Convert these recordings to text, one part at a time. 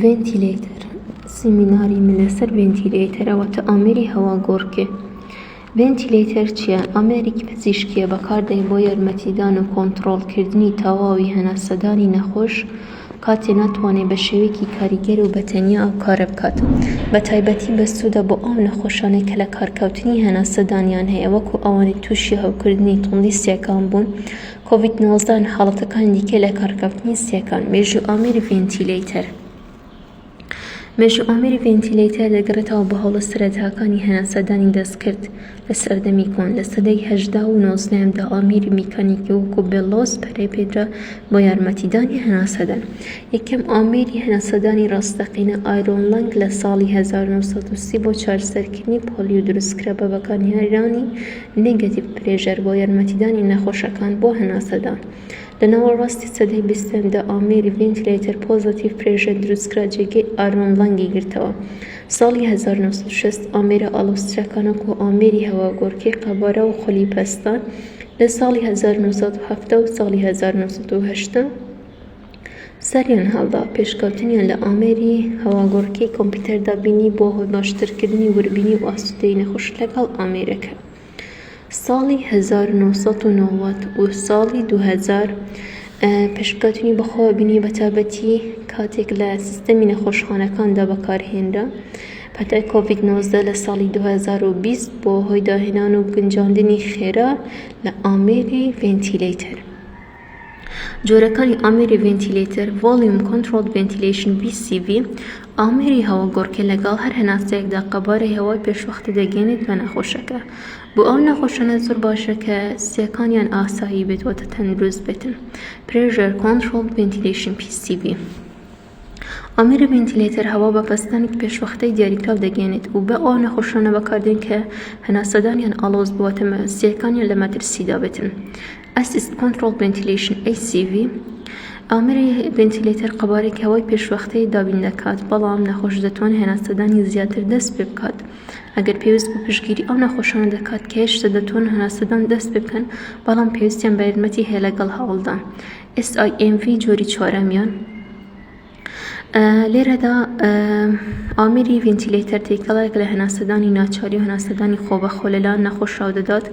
Ventilator سیمیناری من لەسەر ventilator ئەوە ئامێری هەوا گۆڕکێ. ventilator چییە؟ ئامێرێکی پزیشکیە بەکاردێن بۆ یارمەتیدان و کۆنتڕۆڵکردنی تەواوی هەناسەدانی نەخۆش کاتێ ناتوانێت بە شێوەیەکی کاریگەر و بەتەنیا ئەو کارە بکات. بە تایبەتی بەستوودە بۆ ئەو نەخۆشانەی کە لە کارکەوتنی هەناسەدانیان هەیە وەکو ئەوانەی تووشی هەوکردنی توندی سیەکان بوون، کۆڤید-19 حاڵەتەکانی دیکە لە کارکەوتنی سیەکان. مێژوئامێری ventilator مێژوئامێری ventilator دەگەڕێتەوە بە هەوڵە سەرەتاکانی هەناسەدانی دەستکرد لە سەردەمی کۆن. لە سەدەی 18 و 19دا ئامێری میکانیکی وەکو بێلۆز پەرەی پێدرا بۆ یارمەتیدانی هەناسەدان. یەکەم ئامێری هەناسەدانی ڕاستەقینە ئایرۆن لەنگ لە ساڵی 1930 بۆ چارەسەرکردنی پۆلیۆ دروستکرا بە بەکارهێنانی نێگەتیڤ پرێژەر بۆ یارمەتیدانی نەخۆشەکان بۆ هەناسەدان. لە ناوەڕاستی سەدەی 20دا ئامێری ventilator پۆزیتیڤ پرێژەر دروستکرا جێگەی ئایرۆن لەنگی گرتەوە. ساڵی 1960 ئامێرە ئاڵۆستریەکان وەکو ئامێری هەواگۆڕکێ قەبارە و خولی پەستان. لە ساڵی 1970 و ساڵی 1980 سەریان هەڵدا پێشکەوتنیان لە ئامێری هەواگۆڕکەی کۆمپیوتەردا بینی بۆ هۆی باشترکردنی وربینی و ئاسوودەی نەخۆش لەگەڵ ئامێرەکە. ساڵی 1990 و ساڵی 2000 پێشکەوتنی بەخۆوە بینی بەتابەتی کاتێک لە سیستەمی نەخۆشخانەکاندا بەکارهێنرا پەتای کۆڤید-19 لە ساڵی 2020 بۆ هۆی داهێنان و گونجاندنی خێرا لە ئامێری ventilator. جۆرەکانی ئامێری ventilator volume controlled ventilation VCV ئامێری هەواگۆڕکێ لەگەڵ هەر هەناسەیەکدا قەبارەی هەوای پێشوەختە دەگەێنێت بە نەخۆشەکە. بۆ ئەو نەخۆشانە زۆر باشە کە سیەکانیان ئاسایی بێت واتە تەندروست بێتن. Pressure controlled ventilation PCV ئامێری ventilator هەوا بە پەستانێک پێشوەختەی دیاریکراو دەگەێنێت و بە ئەو نەخۆشانە بەکاردێن کە هەناسەدانیان ئاڵۆز بووەتە سیەکانیان لە مەترسیدا بێتن. Assist controlled ventilation ACV ئامێری ventilator قەبارێک هەوای پێشوەختەی دابین دەکات، بەڵام نەخۆش دەتوانێت هەناسەدانی زیاتر دەست پێ بکات. ئەگەر پێویست بە پشتگیری ئەو نەخۆشانە دەکات کە هێشتا دەتوانن هەناسەدان دەست پێ بکەن بەڵام پێویستیان بە یارمەتی هەیە لەگەڵ هەوڵدان. SIMV جۆری چوارەمیان لێرەدا ئامێری ventilator تێکەڵێک لە هەناسەدانی ناچاری و هەناسەدانی خۆبەخۆ لەلایەن نەخۆشراو دەدات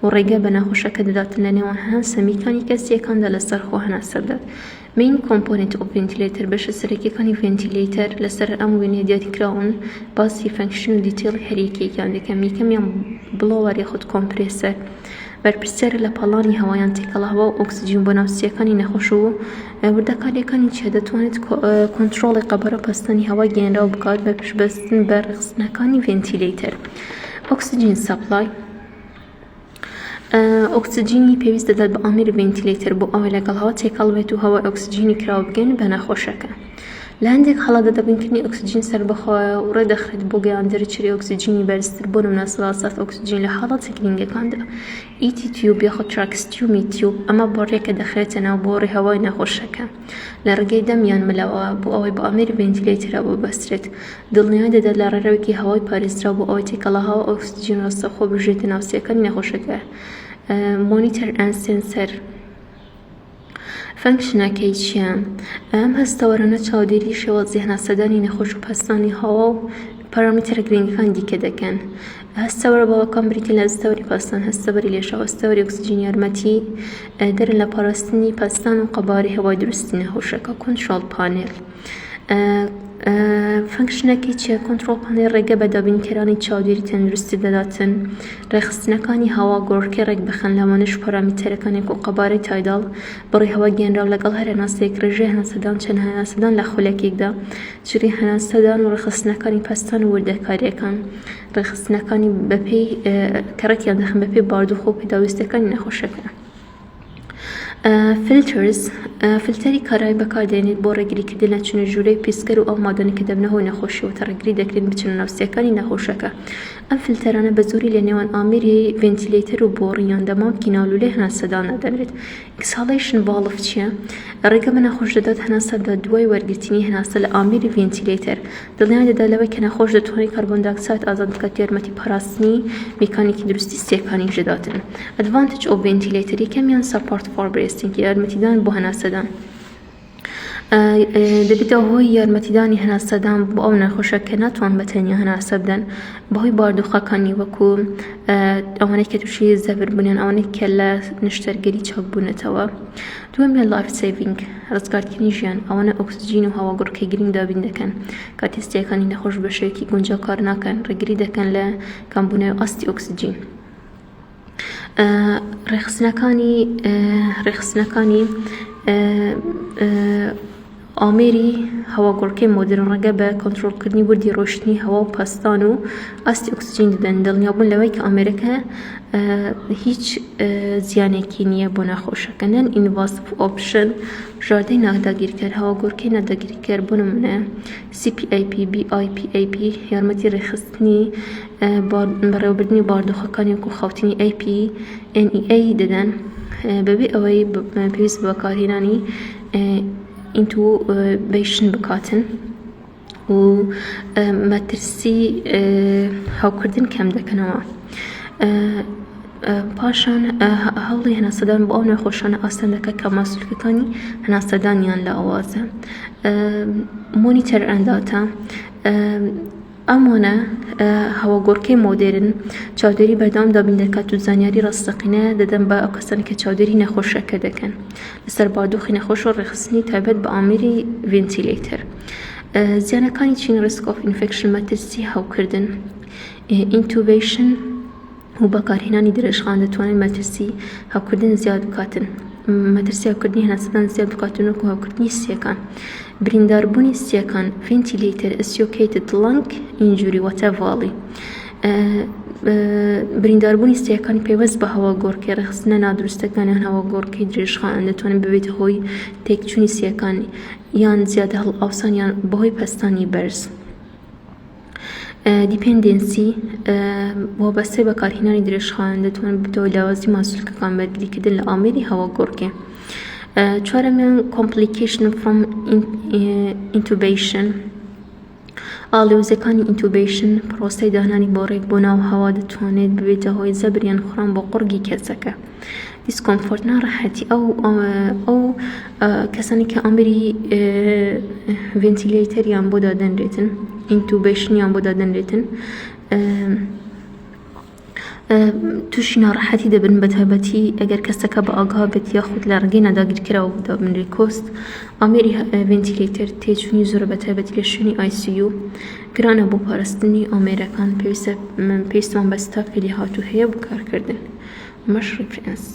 و ڕێگە بە نەخۆشەکە دەداتن لە نێوان هەناسە میکانیکە سیەکاندا لەسەر خۆ هەناسە بدات. Main component of ventilator بەشە سەرەکیەکانی ventilator لەسەر ئەم وێنەیە دیاریکراون باسی فەنکشن و دیتێڵی هەریەکەیەکیان دەکەن. یەکەمیان بڵۆوەر یاخود کۆمپرێسەر بەرپرسیارە لە پاڵانی هەوایان تێکەڵە هەوا و ئۆکسجین بۆ ناوسیەکانی نەخۆش و وردەکاریەکانی چیا دەتوانێت کۆنتڕۆڵی قەبارە پەستانی هەوای گەێنراو بکات بە پشتبەستن بە ڕخستنەکانی ventilator. ئۆکسجین سەپلای ئۆکسجینی پێویست دەدات بە ئامێری ventilator بۆ ئەوەی لەگەڵ هەوا تێکەڵ بێت و هەوا ئۆکسجینی کراوە بگەن بە نەخۆشەکە. لە هەندێک حاڵەتدا دەبینکردنی ئۆکسجین سەربەخۆیە و ڕێدەخرێت بۆ گەیاندنی چری ئۆکسجینی بەرزتر بۆ نمونە سەڵاسات ئۆکسجین لە حاڵەتی گرنگەکاندا. ET تیوب یاخود تراکستیومی تیوب ئەمە بۆ ڕێکە دەخرێتە ناو بۆ ڕێهەوای نەخۆشەکە لە ڕێگەی دەمیان ملەوە بۆ ئەوەی بە ئامێری ventilator ببەسترێت. دڵنیای دەدات لە ڕێڕەوێکی هەوای پارێزرا بۆ ئەوەی تێکەڵە هەوا ئۆکسجین ڕاستەخۆ بژێتە ناوسیەکانی نەخۆشەکە. مۆنیتەر ئەند سێنسەر فەنکشنەکەی چییە؟ ئەم هەستەوەرانە چاودێری شێوازی هەناسەدانی نەخۆش و پەستانی هەوا و پارامترە گرنگەکان دیکە دەکەن. هەستەوەرە بەوەکان بریتین لە هەستەوەری پەستان، هەستەوەری لێشە، هەستەوەری ئۆکسجین یارمەتی دەرن لە پاراستنی پەستان و قەباری هەوای دروستی نەخۆشەکە. کۆنتڕۆڵ پانێل فەنکشنەکەی چیە؟ کۆنتڕۆڵ پانێل ڕێگە بە دابینکەرانی چاودێری تەندروستی دەداتن ڕێخستنەکانی هەواگۆڕکێ ڕێک بخەن لەوانەش پارامترەکانێک و قەبارەی تایداڵ بڕی هەوا گەێنراو لەگەڵ هەر هەناسەیەک ڕێژەی هەناسەدان چەند هەناسەدان لە خولەکێکدا چری هەناسەدان و ڕێخستنەکانی پەستان و وردەکاریەکان ڕێخستنەکانی بەپێی کەڕەکیان دەخن بەپێی باردوخۆ و پێداویستەکانی نەخۆشەکە. فیلترز فیلتەری کارایی بەکاردێنێت بۆ ڕێگریکردن لە چونە ژوورەی پیسکەر و ئەو مادەنی کە دەبنە هۆی نەخۆشیەوە ڕێگری دەکرێن بچنە ناوسیەکانی نەخۆشەکە. ئەم فیلتەرانە بە زۆری لە نێوان ئامێری ventilator و بۆڕیان دەمامکی ناولولەی هەناسەدانە دەنرێت. exhalation valve چییە؟ ڕێگە بە نەخۆش دەدات هەناسەدا دوای وەرگرتنی هەناسە لە ئامێری ventilator دڵنیای دەدات لەوەی کە نەخۆش دەتوانێت کاربۆن داکساید ئازاد بکات یارمەتی پاراستنی میکانیکی دروستی سیەکانی ژداتن. advantage of ventilator یەکەمیان support for breathing یارمەتیدان بۆ هەناسەدان. دەبێتەوە هۆی یارمەتیدانی هەناسەدان بۆ ئەو نەخۆشە کە ناتوان بەتەنیا هەناسە بدەن بەهۆی باردۆخەکانی وەکو ئەوانەی کە تووشی زەبر بوونیان، ئەوانەی کە لە نیشتەرگەری چاک بوونەتەوە. دووەمیان لایف سیڤینگ، ڕزگارکردنی ژیان، ئەوانە ئۆکسجین و هەواگۆڕکەی گرنگ دابین دەکەن کاتی ستێکانی نەخۆش بە شێوەیەکی گونجاو کار ناکەن، ڕێگری دەکەن لە کەمبوونەوەی ئاستی ئۆکسجین. ڕێخستنەکانی ئامێری هەواگۆڕکەی مۆدرن ڕێگە بە کۆنتڕۆڵکردنی وردی ڕۆشتنی هەوا و پەستان و ئاستی ئۆکسجین دەدەن، دڵنیابوون لەوەی کە ئامێرەکە هیچ زیانێکی نییە بۆ نەخۆشەکەندن. ئینڤاسیڤ ئۆپشن، ژاردەی ناداگیرکەر، هەواگۆڕکەی ناداگیرکەر، بۆ نمونە CPAP، BIP، یارمەتی ڕێخستنی بەڕێوەبردننی باردۆخەکانی وەکو خەوتنی AP، NEA دەدەن بەبێ ئەوەی پێویست بە بەکارهێنانی ئینتوبیشن بکاتن و مەترسی هاوکردن کەم دەکەنەوە. پاشان هەوڵی هەناسەدان بۆ ئەو نەخۆشانە ئاسان دەکات کە ماسوولکەکانی هەناسەدانیان لە ئاوازە. مۆنیتەر ئەند داتا، ئەمانە هەواگۆڕکەی مۆدێرن چاودێری بەردەوام دابین دەکات و زانیاری ڕاستەقینە دەدەن بە ئەو کەسانی کە چاودێری نەخۆشەکە دەکەن لەسەر باردۆخی نەخۆش و ڕێخستنی تایبەت بە ئامێری ڤێنتیلەیتەر. زیانەکانی چین ڕیسک ئۆف ئینفێکشن، مەترسی هاوکردن، ئینتوبیشن و بەکارهێنانی درێژخان دەتوانێت مەترسی هاوکردن زیاد بکاتن، مەترسی هاوکردنی هەناسەدان زیاد بکاتن وەکو هاوکردنی سیەکان. برینداربوونی سیەکان، ڤێنتیلەیتەر، ئەسیۆکەیتد لەنگ ئینجوری واتە ڤاڵی. برینداربوونی سیەکانی پەیوەست بە هەواگۆڕکەی ڕێخستنە نادروستەکانیان هەواگۆڕکەی درێژخان دەتوانێت ببێتە هۆی تێکچوونی سیەکان یان زیادە هەڵئاوسان یان بەهۆی پەستانی بەرز. دیپێندێنسی، وابەستەی بەکارهێنانی درێژخان دەتوانێت بێتەوە لاوازی ماسوولکەکان بەدلیکردن لە ئامێری هەواگۆڕکێ. چوارەمیان complication from intubation، ئاڵێوزەکانی ئینتوبیشن، پرۆسەی دانانی بۆ ڕێک بۆ ناو هەوا دەتوانێت ببێتە هۆی زەبریان خوڕان بۆ قوڕگی کەسەکە. دیسکۆمفۆرت، ناڕەحەتی، ئەو کەسانی کە ئامێری ڤێنتیلەیتەریان بۆ دادەنرێتن، ئینتوبیشنیان بۆ دادەنرێتن، تووشی ناڕەحەتی دەبن بە تایبەتی ئەگەر کەسەکە بە ئاگا بێت یاخود لە ڕێگەی ناداگیرکراوە دابنرێت. کۆست، ئامێری ڤێنتیلەیتەر تێچوونی زۆرە بە تایبەتی لە شوێنی ICU گرانە بۆ پاراستنی ئامێرەکان، پێویستمان بە ستاف پێلی هاتوو هەیە بۆ کارکردن. مەش ڕیفرێنس.